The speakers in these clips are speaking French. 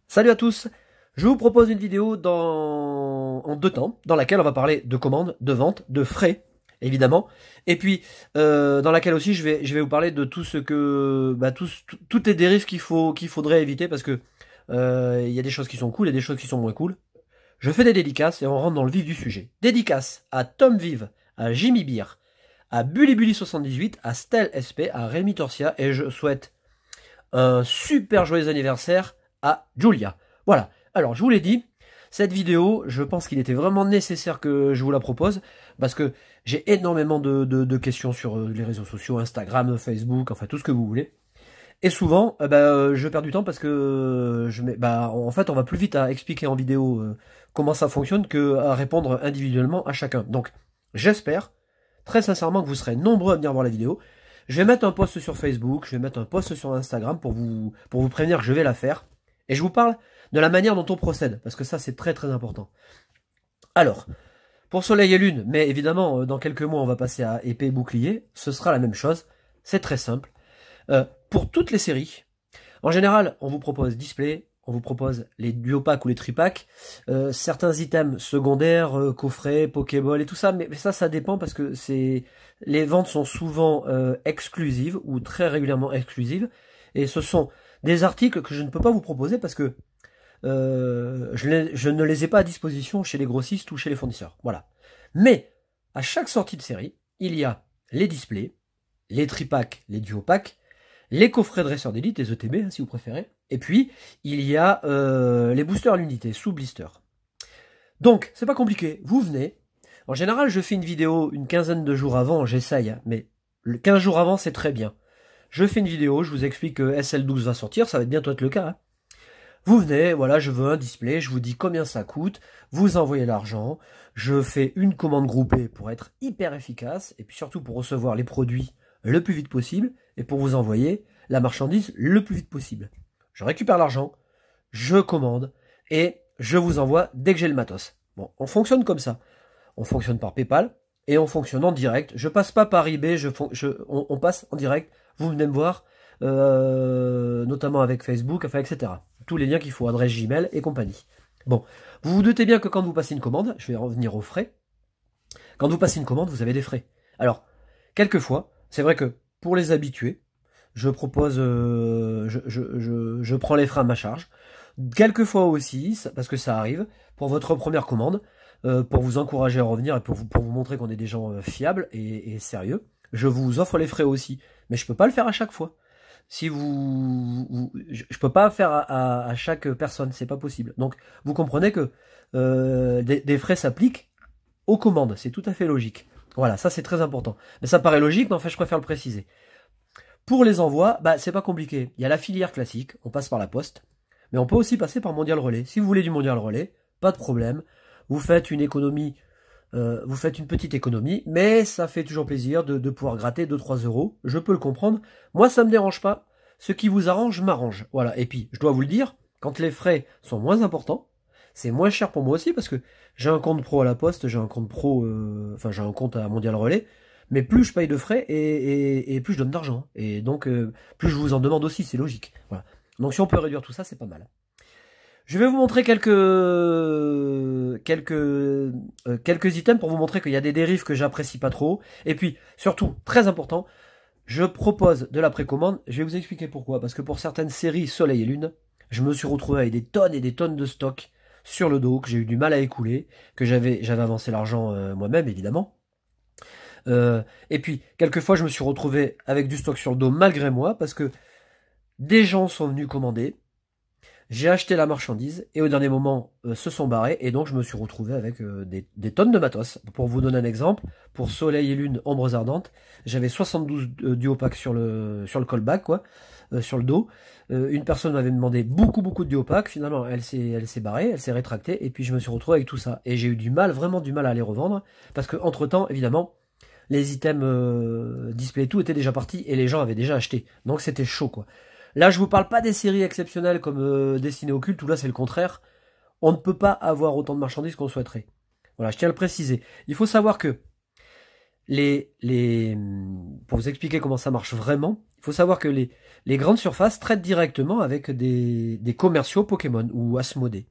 Salut à tous, je vous propose une vidéo en deux temps, dans laquelle on va parler de commandes, de ventes, de frais, évidemment, et puis dans laquelle aussi je vais vous parler de tout ce que, toutes les dérives qu'il faudrait éviter, parce que il y a des choses qui sont cool et des choses qui sont moins cool. Je fais des dédicaces et on rentre dans le vif du sujet. Dédicaces à Tom Vive, à Jimmy Beer, à Bully78, à Stel SP, à Rémi Torsia, et je souhaite un super joyeux anniversaire à Julia. Voilà, alors je vous l'ai dit, cette vidéo, je pense qu'il était vraiment nécessaire que je vous la propose, parce que j'ai énormément de questions sur les réseaux sociaux, Instagram, Facebook, enfin tout ce que vous voulez. Et souvent, je perds du temps parce que en fait, on va plus vite à expliquer en vidéo comment ça fonctionne que à répondre individuellement à chacun. Donc, j'espère très sincèrement que vous serez nombreux à venir voir la vidéo. Je vais mettre un post sur Facebook, je vais mettre un post sur Instagram pour vous prévenir que je vais la faire. Et je vous parle de la manière dont on procède, parce que ça c'est très très important. Alors, pour Soleil et Lune, mais évidemment dans quelques mois on va passer à Épée et Bouclier, ce sera la même chose, c'est très simple. Pour toutes les séries, en général on vous propose display, on vous propose les duopacks ou les tripacks, certains items secondaires, coffrets, pokéball et tout ça, mais ça dépend parce que les ventes sont souvent exclusives ou très régulièrement exclusives, et ce sont des articles que je ne peux pas vous proposer parce que je ne les ai pas à disposition chez les grossistes ou chez les fournisseurs. Voilà. Mais à chaque sortie de série, il y a les displays, les tripacks, les duopacks, les coffrets dresseurs d'élite, les ETB hein, si vous préférez, et puis il y a les boosters à l'unité sous blister. Donc c'est pas compliqué, vous venez. En général je fais une vidéo une quinzaine de jours avant, j'essaye, mais 15 jours avant c'est très bien. Je fais une vidéo, je vous explique que SL12 va sortir, ça va bientôt être le cas. Hein. Vous venez, voilà, je veux un display, je vous dis combien ça coûte, vous envoyez l'argent, je fais une commande groupée pour être hyper efficace, et puis surtout pour recevoir les produits le plus vite possible, et pour vous envoyer la marchandise le plus vite possible. Je récupère l'argent, je commande, et je vous envoie dès que j'ai le matos. Bon, on fonctionne comme ça. On fonctionne par PayPal, et on fonctionne en direct. Je passe pas par eBay, on passe en direct. Vous venez me voir, notamment avec Facebook, enfin, etc. Tous les liens qu'il faut, adresse Gmail et compagnie. Bon, vous vous doutez bien que quand vous passez une commande, je vais revenir aux frais, quand vous passez une commande, vous avez des frais. Alors, quelquefois, c'est vrai que pour les habitués, je propose, je prends les frais à ma charge. Quelquefois aussi, parce que ça arrive, pour votre première commande, pour vous encourager à revenir et pour vous montrer qu'on est des gens fiables et sérieux, je vous offre les frais aussi. Mais je peux pas le faire à chaque fois. Si je peux pas faire à chaque personne, c'est pas possible. Donc vous comprenez que des frais s'appliquent aux commandes, c'est tout à fait logique. Voilà, ça c'est très important. Mais ça paraît logique, mais en fait je préfère le préciser. Pour les envois, c'est pas compliqué. Il y a la filière classique, on passe par la poste, mais on peut aussi passer par Mondial Relais. Si vous voulez du Mondial Relais, pas de problème. Vous faites une économie. Vous faites une petite économie, mais ça fait toujours plaisir de pouvoir gratter 2-3 euros. Je peux le comprendre. Moi, ça me dérange pas. Ce qui vous arrange, m'arrange. Voilà. Et puis, je dois vous le dire, quand les frais sont moins importants, c'est moins cher pour moi aussi, parce que j'ai un compte pro à la Poste, j'ai un compte pro, j'ai un compte à Mondial Relais, mais plus je paye de frais et plus je donne d'argent. Et donc, plus je vous en demande aussi, c'est logique. Voilà. Donc, si on peut réduire tout ça, c'est pas mal. Je vais vous montrer quelques items pour vous montrer qu'il y a des dérives que j'apprécie pas trop. Et puis, surtout, très important, je propose de la précommande. Je vais vous expliquer pourquoi. Parce que pour certaines séries Soleil et Lune, je me suis retrouvé avec des tonnes et des tonnes de stock sur le dos, que j'ai eu du mal à écouler, que j'avais avancé l'argent moi-même, évidemment. Et puis, quelquefois, je me suis retrouvé avec du stock sur le dos malgré moi, parce que des gens sont venus commander. J'ai acheté la marchandise et au dernier moment se sont barrés et donc je me suis retrouvé avec des tonnes de matos. Pour vous donner un exemple, pour Soleil et Lune, Ombres Ardentes, j'avais 72 duopacks sur le callback, quoi, sur le dos. Une personne m'avait demandé beaucoup de duopacks, finalement elle s'est barrée, elle s'est rétractée et puis je me suis retrouvé avec tout ça. Et j'ai eu vraiment du mal à les revendre parce que entre temps, évidemment, les items display et tout étaient déjà partis et les gens avaient déjà acheté. Donc c'était chaud, quoi. Là, je vous parle pas des séries exceptionnelles comme Destinées Occultes, où là c'est le contraire. On ne peut pas avoir autant de marchandises qu'on souhaiterait. Voilà, je tiens à le préciser. Il faut savoir que pour vous expliquer comment ça marche vraiment, il faut savoir que les grandes surfaces traitent directement avec des commerciaux Pokémon ou Asmodée.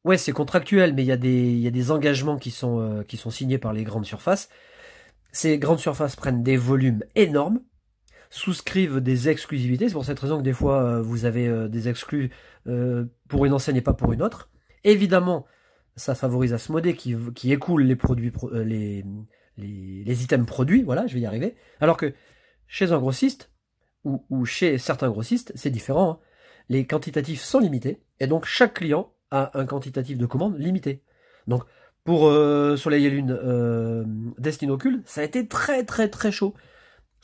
Ouais, c'est contractuel, mais il y a des engagements qui sont signés par les grandes surfaces. Ces grandes surfaces prennent des volumes énormes, souscrivent des exclusivités. C'est pour cette raison que des fois, vous avez des exclus pour une enseigne et pas pour une autre. Évidemment, ça favorise Asmodée qui écoule les produits, les items produits. Voilà, je vais y arriver. Alors que chez un grossiste ou chez certains grossistes, c'est différent. Hein. Les quantitatifs sont limités et donc chaque client a un quantitatif de commande limité. Donc pour Soleil et Lune Destin Occulte, ça a été très très très chaud.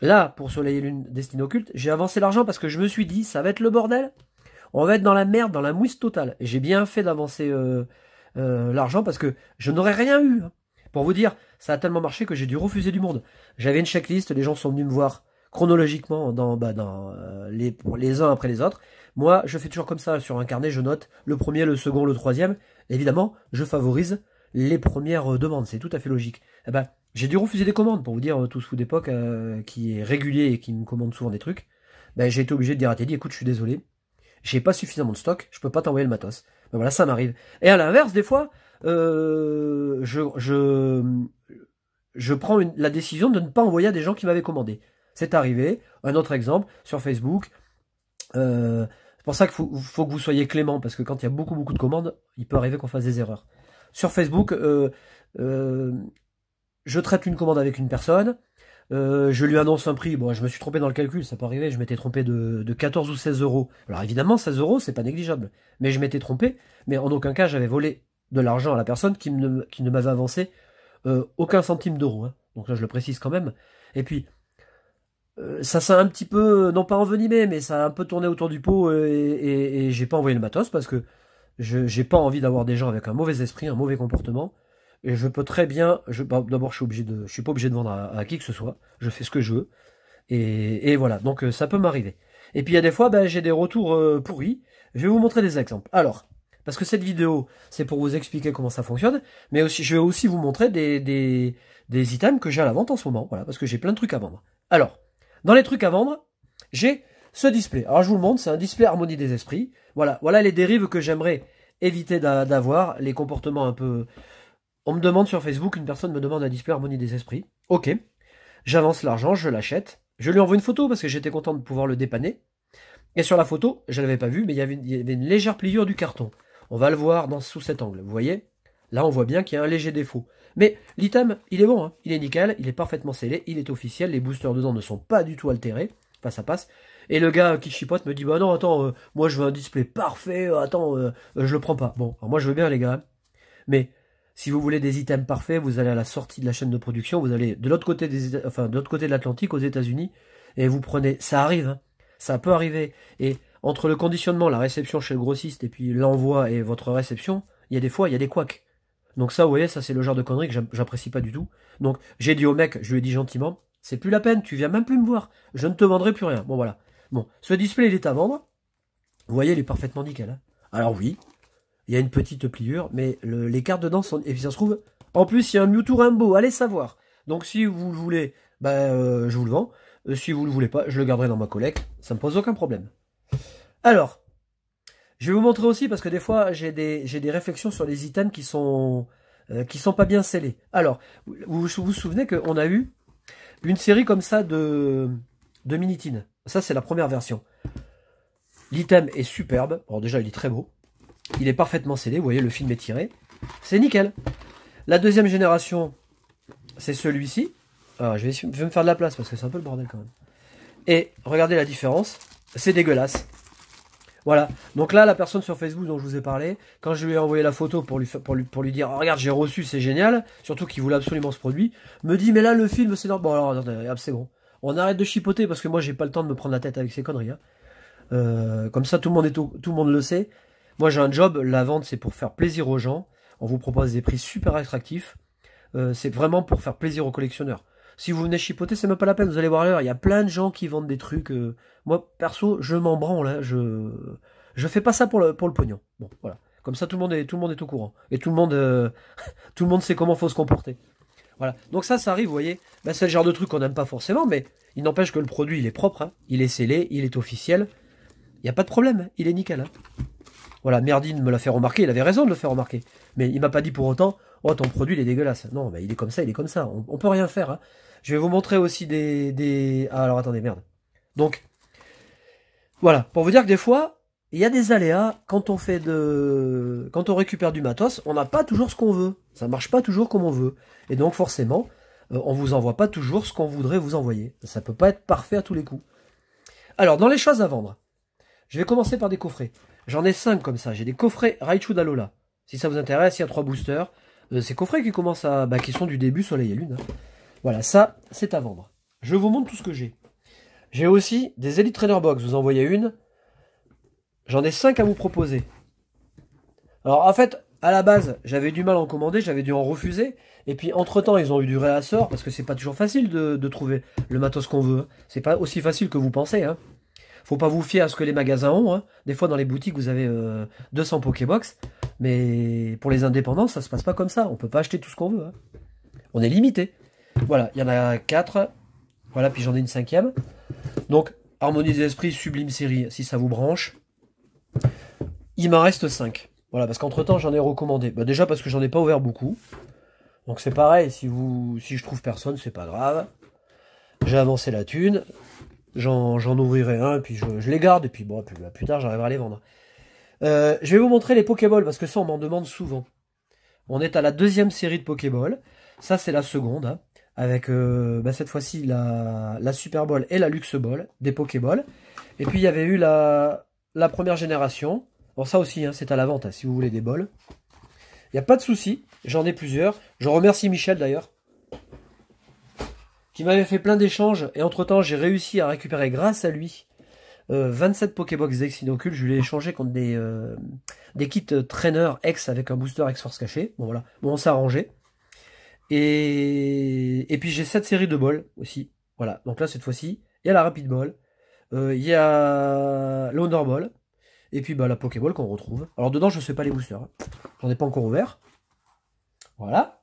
Là, pour Soleil et Lune Destin Occulte, j'ai avancé l'argent parce que je me suis dit, ça va être le bordel. On va être dans la merde, dans la mouise totale. Et j'ai bien fait d'avancer l'argent parce que je n'aurais rien eu. Hein. Pour vous dire, ça a tellement marché que j'ai dû refuser du monde. J'avais une checklist, les gens sont venus me voir chronologiquement les uns après les autres. Moi, je fais toujours comme ça, sur un carnet, je note le premier, le second, le troisième. Évidemment, je favorise les premières demandes, c'est tout à fait logique. Eh ben, j'ai dû refuser des commandes, pour vous dire, tout sous d'époque, qui est régulier et qui me commande souvent des trucs. Ben, j'ai été obligé de dire à Teddy, écoute, je suis désolé, j'ai pas suffisamment de stock, je peux pas t'envoyer le matos. Ben voilà, ça m'arrive. Et à l'inverse, des fois, je prends la décision de ne pas envoyer à des gens qui m'avaient commandé. C'est arrivé. Un autre exemple, sur Facebook, c'est pour ça qu'il faut que vous soyez clément, parce que quand il y a beaucoup de commandes, il peut arriver qu'on fasse des erreurs. Sur Facebook, je traite une commande avec une personne, je lui annonce un prix, bon je me suis trompé dans le calcul, ça peut arriver, je m'étais trompé de 14 ou 16 euros. Alors évidemment 16 euros c'est pas négligeable, mais je m'étais trompé, mais en aucun cas j'avais volé de l'argent à la personne qui ne m'avait avancé aucun centime d'euro. Hein. Donc là je le précise quand même. Et puis ça s'est un petit peu, non pas envenimé, mais ça a un peu tourné autour du pot et j'ai pas envoyé le matos parce que j'ai pas envie d'avoir des gens avec un mauvais esprit, un mauvais comportement. Et je peux très bien, d'abord je suis pas obligé de vendre à qui que ce soit, je fais ce que je veux. Et voilà, donc ça peut m'arriver. Et puis il y a des fois, ben, j'ai des retours pourris. Je vais vous montrer des exemples. Alors, parce que cette vidéo, c'est pour vous expliquer comment ça fonctionne, mais aussi, je vais aussi vous montrer des items que j'ai à la vente en ce moment, voilà, parce que j'ai plein de trucs à vendre. Alors, dans les trucs à vendre, j'ai ce display. Alors je vous le montre, c'est un display Harmonie des Esprits. Voilà les dérives que j'aimerais éviter d'avoir, les comportements un peu... On me demande sur Facebook, une personne me demande un display Harmonie des Esprits. Ok, j'avance l'argent, je l'achète. Je lui envoie une photo parce que j'étais content de pouvoir le dépanner. Et sur la photo, je ne l'avais pas vu, mais il y avait une légère pliure du carton. On va le voir sous cet angle, vous voyez? Là, on voit bien qu'il y a un léger défaut. Mais l'item, il est bon, hein. Il est nickel, il est parfaitement scellé, il est officiel, les boosters dedans ne sont pas du tout altérés. Enfin, ça passe. Et le gars qui chipote me dit, bah non, attends, moi je veux un display parfait, attends, je le prends pas. Bon, alors moi je veux bien les gars, mais si vous voulez des items parfaits, vous allez à la sortie de la chaîne de production, vous allez de l'autre côté de l'autre côté de l'Atlantique, aux États-Unis, et vous prenez, ça arrive, hein. Ça peut arriver. Et entre le conditionnement, la réception chez le grossiste, et puis l'envoi et votre réception, il y a des fois, il y a des couacs. Donc ça, vous voyez, ça c'est le genre de connerie que j'apprécie pas du tout. Donc j'ai dit au mec, je lui ai dit gentiment, c'est plus la peine, tu viens même plus me voir, je ne te vendrai plus rien. Bon voilà. Bon, ce display il est à vendre. Vous voyez, il est parfaitement nickel. Hein. Alors oui, il y a une petite pliure, mais les cartes dedans sont... Et puis ça se trouve, en plus il y a un Mewtwo Rainbow, allez savoir. Donc si vous le voulez, je vous le vends. Si vous le voulez pas, je le garderai dans ma collecte, ça me pose aucun problème. Alors, je vais vous montrer aussi, parce que des fois j'ai des réflexions sur les items qui sont pas bien scellés. Alors, vous vous souvenez qu'on a eu une série comme ça de Minitine. Ça c'est la première version. L'item est superbe, alors déjà il est très beau. Il est parfaitement scellé, vous voyez le film est tiré. C'est nickel. La deuxième génération, c'est celui-ci. Alors, je vais me faire de la place parce que c'est un peu le bordel quand même. Et regardez la différence, c'est dégueulasse. Voilà, donc là la personne sur Facebook dont je vous ai parlé, quand je lui ai envoyé la photo pour lui dire oh, regarde j'ai reçu, c'est génial, surtout qu'il voulait absolument ce produit, me dit mais là le film c'est normal. Bon alors attendez, c'est bon. On arrête de chipoter parce que moi j'ai pas le temps de me prendre la tête avec ces conneries. Hein. Comme ça tout le monde le sait. Moi j'ai un job, la vente c'est pour faire plaisir aux gens. On vous propose des prix super attractifs. C'est vraiment pour faire plaisir aux collectionneurs. Si vous venez chipoter, c'est même pas la peine, vous allez voir l'heure. Il y a plein de gens qui vendent des trucs. Moi, perso, je m'en branle. Hein, je fais pas ça pour le pognon. Bon, voilà. Comme ça, tout le monde est au courant. Et tout le monde sait comment faut se comporter. Voilà. Donc ça arrive, vous voyez. Ben, c'est le genre de truc qu'on n'aime pas forcément, mais il n'empêche que le produit, il est propre, hein. Il est scellé, il est officiel. Il n'y a pas de problème, hein. Il est nickel. Hein. Voilà, Merdine me l'a fait remarquer, il avait raison de le faire remarquer. Mais il m'a pas dit pour autant, oh ton produit il est dégueulasse. Non, mais il est comme ça, il est comme ça. On peut rien faire. Hein. Je vais vous montrer aussi Ah, alors attendez, merde. Donc, voilà, pour vous dire que des fois, il y a des aléas quand on récupère du matos, on n'a pas toujours ce qu'on veut. Ça marche pas toujours comme on veut. Et donc forcément, on vous envoie pas toujours ce qu'on voudrait vous envoyer. Ça peut pas être parfait à tous les coups. Alors, dans les choses à vendre, je vais commencer par des coffrets. J'en ai 5 comme ça. J'ai des coffrets Raichu d'Alola. Si ça vous intéresse, il y a 3 boosters. Ces coffrets qui commencent qui sont du début Soleil et Lune. Hein. Voilà, ça, c'est à vendre. Je vous montre tout ce que j'ai. J'ai aussi des Elite Trainer Box. Vous en voyez une. J'en ai 5 à vous proposer. Alors, en fait, à la base, j'avais du mal à en commander. J'avais dû en refuser. Et puis, entre-temps, ils ont eu du réassort. Parce que c'est pas toujours facile de trouver le matos qu'on veut. C'est pas aussi facile que vous pensez, hein. Faut pas vous fier à ce que les magasins ont. Hein. Des fois, dans les boutiques, vous avez 200 Pokébox. Mais pour les indépendants, ça se passe pas comme ça. On peut pas acheter tout ce qu'on veut. Hein. On est limité. Voilà, il y en a 4. Voilà, puis j'en ai une 5e. Donc, Harmonie des Esprits, Sublime Série, si ça vous branche. Il m'en reste 5. Voilà, parce qu'entre-temps, j'en ai recommandé. Bah, déjà, parce que j'en ai pas ouvert beaucoup. Donc, c'est pareil. Si je trouve personne, c'est pas grave. J'ai avancé la thune. J'en ouvrirai un, et puis je les garde, et puis bon, plus tard j'arriverai à les vendre. Je vais vous montrer les Pokéballs, parce que ça on m'en demande souvent. On est à la 2e série de Pokéball. Ça c'est la seconde, hein, avec cette fois-ci la Super Ball et la Luxe Ball, des Pokéballs. Et puis il y avait eu la première génération. Bon ça aussi, hein, c'est à la vente, hein, si vous voulez des balls. Il n'y a pas de souci, j'en ai plusieurs. Je remercie Michel d'ailleurs. Qui m'avait fait plein d'échanges, et entre temps j'ai réussi à récupérer grâce à lui 27 Pokébox d'Exinocule. Je lui ai échangé contre des kits trainer X avec un booster X-Force caché. Bon voilà, bon on s'est arrangé. Et puis j'ai 7 séries de balls aussi. Voilà, donc là cette fois-ci, il y a la Rapid Ball, il y a l'Honor Ball, et puis la Pokéball qu'on retrouve. Alors dedans je ne fais pas les boosters, hein. J'en ai pas encore ouvert. Voilà.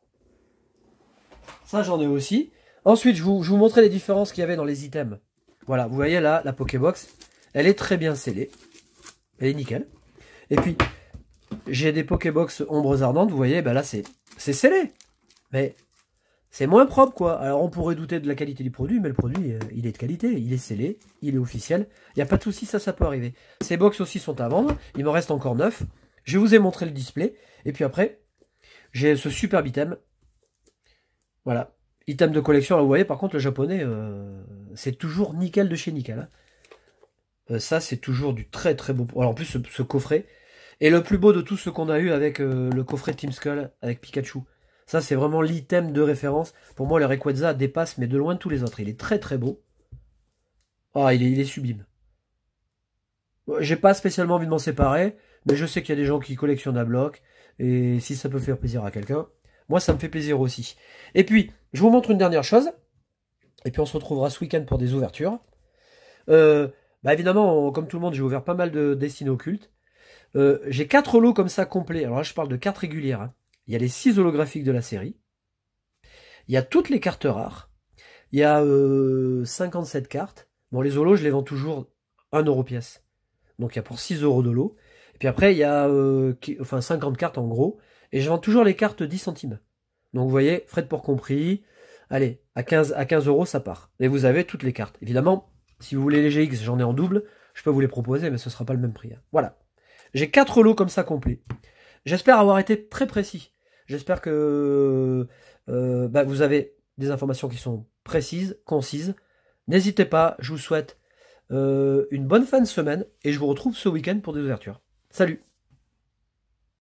Ça j'en ai aussi. Ensuite, je vous montrer les différences qu'il y avait dans les items. Voilà, vous voyez là, la Pokébox, elle est très bien scellée. Elle est nickel. Et puis, j'ai des Pokébox ombres ardentes, vous voyez, là c'est scellé. Mais c'est moins propre, quoi. Alors, on pourrait douter de la qualité du produit, mais le produit, il est de qualité. Il est scellé, il est officiel. Il n'y a pas de souci, ça peut arriver. Ces box aussi sont à vendre. Il m'en reste encore 9. Je vous ai montré le display. Et puis après, j'ai ce superbe item. Voilà. Item de collection, là, vous voyez, par contre, le japonais, c'est toujours nickel de chez nickel. Hein. Ça, c'est toujours du très très beau. Alors, en plus, ce coffret est le plus beau de tout ce qu'on a eu avec le coffret Team Skull avec Pikachu. Ça, c'est vraiment l'item de référence. Pour moi, le Rayquaza dépasse, mais de loin, tous les autres. Il est très très beau. Ah, il est sublime. J'ai pas spécialement envie de m'en séparer, mais je sais qu'il y a des gens qui collectionnent à bloc. Et si ça peut faire plaisir à quelqu'un, moi, ça me fait plaisir aussi. Et puis, je vous montre une dernière chose. Et puis, on se retrouvera ce week-end pour des ouvertures. Évidemment, comme tout le monde, j'ai ouvert pas mal de destinées occultes. J'ai 4 lots comme ça complets. Alors là, je parle de 4 régulières. Hein. Il y a les 6 holographiques de la série. Il y a toutes les cartes rares. Il y a 57 cartes. Bon, les holos, je les vends toujours 1 euro pièce. Donc, il y a pour 6 euros de lot. Et puis après, il y a 50 cartes en gros. Et je vends toujours les cartes 10 centimes. Donc vous voyez, frais de port compris. Allez, à 15 euros, ça part. Et vous avez toutes les cartes. Évidemment, si vous voulez les GX, j'en ai en double. Je peux vous les proposer, mais ce ne sera pas le même prix. Hein. Voilà. J'ai 4 lots comme ça complets. J'espère avoir été très précis. J'espère que vous avez des informations qui sont précises, concises. N'hésitez pas, je vous souhaite une bonne fin de semaine. Et je vous retrouve ce week-end pour des ouvertures. Salut!